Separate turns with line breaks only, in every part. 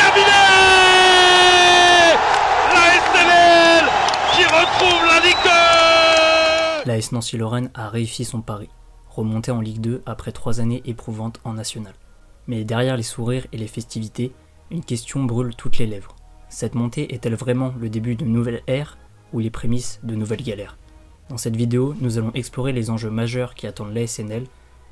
terminé. La SNL qui retrouve la Ligue 2.
L'AS Nancy-Lorraine a réussi son pari, remonté en Ligue 2 après 3 années éprouvantes en National. Mais derrière les sourires et les festivités, une question brûle toutes les lèvres. Cette montée est-elle vraiment le début d'une nouvelle ère ou les prémices de nouvelles galères? Dans cette vidéo, nous allons explorer les enjeux majeurs qui attendent l'ASNL,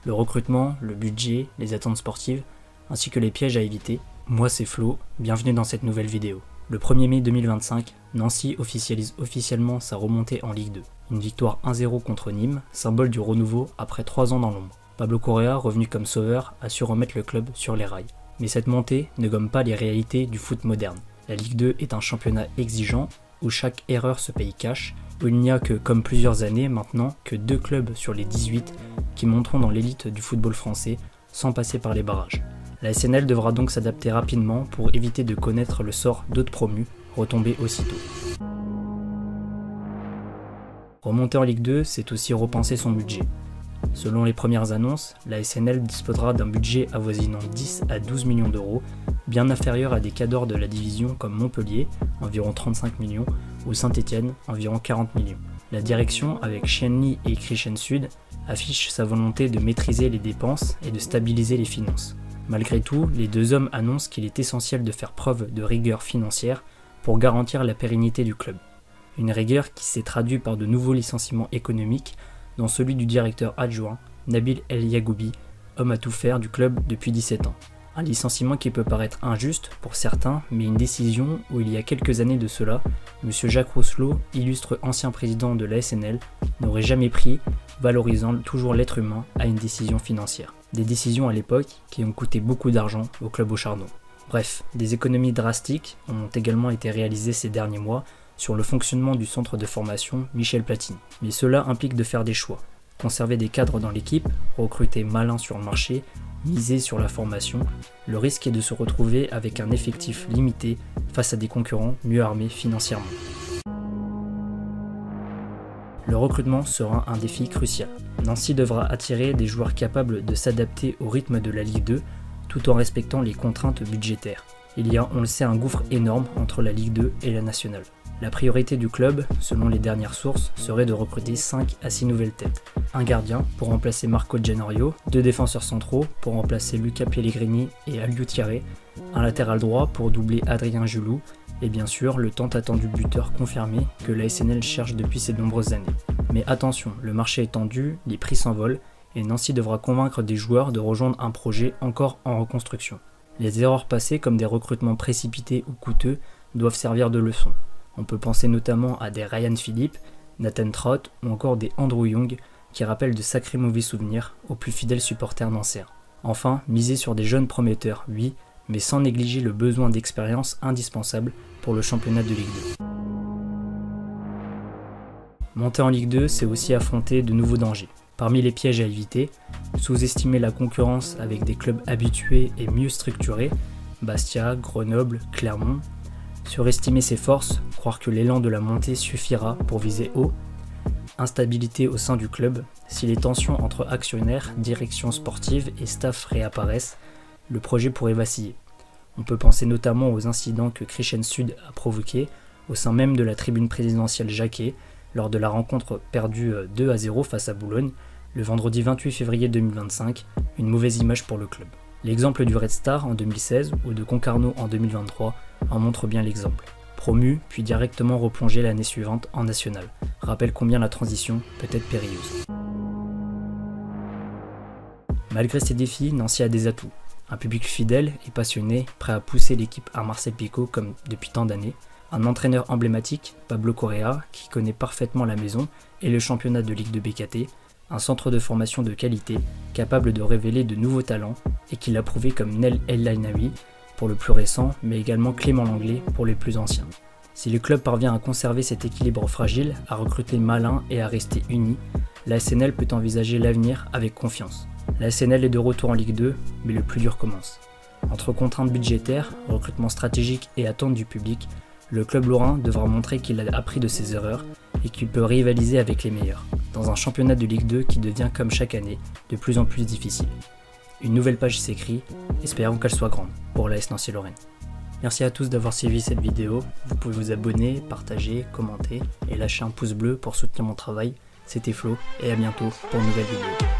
le recrutement, le budget, les attentes sportives, ainsi que les pièges à éviter. Moi c'est Flo, bienvenue dans cette nouvelle vidéo. Le 1er mai 2025, Nancy officialise officiellement sa remontée en Ligue 2. Une victoire 1-0 contre Nîmes, symbole du renouveau après 3 ans dans l'ombre. Pablo Correa, revenu comme sauveur, a su remettre le club sur les rails. Mais cette montée ne gomme pas les réalités du foot moderne. La Ligue 2 est un championnat exigeant, où chaque erreur se paye cash, où il n'y a que, comme plusieurs années maintenant, que 2 clubs sur les 18 qui monteront dans l'élite du football français sans passer par les barrages. La SNL devra donc s'adapter rapidement pour éviter de connaître le sort d'autres promus, retombés aussitôt. Remonter en Ligue 2, c'est aussi repenser son budget. Selon les premières annonces, la SNL disposera d'un budget avoisinant 10 à 12 millions d'euros, bien inférieur à des cadors de la division comme Montpellier, environ 35 millions, ou Saint-Étienne, environ 40 millions. La direction, avec Shenli et Christian Sud, affiche sa volonté de maîtriser les dépenses et de stabiliser les finances. Malgré tout, les deux hommes annoncent qu'il est essentiel de faire preuve de rigueur financière pour garantir la pérennité du club. Une rigueur qui s'est traduite par de nouveaux licenciements économiques, dont celui du directeur adjoint, Nabil El Yagoubi, homme à tout faire du club depuis 17 ans. Un licenciement qui peut paraître injuste pour certains, mais une décision où il y a quelques années de cela, M. Jacques Rousselot, illustre ancien président de la SNL, n'aurait jamais pris, valorisant toujours l'être humain à une décision financière. Des décisions à l'époque qui ont coûté beaucoup d'argent au club au charbon. Bref, des économies drastiques ont également été réalisées ces derniers mois sur le fonctionnement du centre de formation Michel Platini. Mais cela implique de faire des choix. Conserver des cadres dans l'équipe, recruter malin sur le marché, miser sur la formation, le risque est de se retrouver avec un effectif limité face à des concurrents mieux armés financièrement. Le recrutement sera un défi crucial. Nancy devra attirer des joueurs capables de s'adapter au rythme de la Ligue 2 tout en respectant les contraintes budgétaires. Il y a, on le sait, un gouffre énorme entre la Ligue 2 et la nationale. La priorité du club, selon les dernières sources, serait de recruter 5 à 6 nouvelles têtes. Un gardien pour remplacer Marco Gennaro, 2 défenseurs centraux pour remplacer Luca Pellegrini et Aliou Thierry, un latéral droit pour doubler Adrien Julou, et bien sûr le tant attendu buteur confirmé que la SNL cherche depuis ces nombreuses années. Mais attention, le marché est tendu, les prix s'envolent, et Nancy devra convaincre des joueurs de rejoindre un projet encore en reconstruction. Les erreurs passées comme des recrutements précipités ou coûteux doivent servir de leçon. On peut penser notamment à des Ryan Philippe, Nathan Trott ou encore des Andrew Young qui rappellent de sacrés mauvais souvenirs aux plus fidèles supporters nancéens. Enfin, miser sur des jeunes prometteurs, oui, mais sans négliger le besoin d'expérience indispensable pour le championnat de Ligue 2. Monter en Ligue 2, c'est aussi affronter de nouveaux dangers. Parmi les pièges à éviter, sous-estimer la concurrence avec des clubs habitués et mieux structurés, Bastia, Grenoble, Clermont, surestimer ses forces, croire que l'élan de la montée suffira pour viser haut, instabilité au sein du club, si les tensions entre actionnaires, direction sportive et staff réapparaissent, le projet pourrait vaciller. On peut penser notamment aux incidents que Christian Sud a provoqués au sein même de la tribune présidentielle Jacquet lors de la rencontre perdue 2-0 face à Boulogne le vendredi 28 février 2025, une mauvaise image pour le club. L'exemple du Red Star en 2016 ou de Concarneau en 2023 en montre bien l'exemple. Promu, puis directement replongé l'année suivante en national. Rappelle combien la transition peut être périlleuse. Malgré ces défis, Nancy a des atouts. Un public fidèle et passionné, prêt à pousser l'équipe à Marcel Picot comme depuis tant d'années. Un entraîneur emblématique, Pablo Correa, qui connaît parfaitement la maison et le championnat de Ligue 2 BKT. Un centre de formation de qualité, capable de révéler de nouveaux talents et qui l'a prouvé comme Nel El Lainaoui pour le plus récent, mais également Clément Langlais pour les plus anciens. Si le club parvient à conserver cet équilibre fragile, à recruter malin et à rester uni, la SNL peut envisager l'avenir avec confiance. La SNL est de retour en Ligue 2, mais le plus dur commence. Entre contraintes budgétaires, recrutement stratégique et attentes du public, le club lorrain devra montrer qu'il a appris de ses erreurs et qu'il peut rivaliser avec les meilleurs, dans un championnat de Ligue 2 qui devient comme chaque année de plus en plus difficile. Une nouvelle page s'écrit, espérons qu'elle soit grande pour l'AS Nancy-Lorraine. Merci à tous d'avoir suivi cette vidéo. Vous pouvez vous abonner, partager, commenter et lâcher un pouce bleu pour soutenir mon travail. C'était Flo et à bientôt pour une nouvelle vidéo.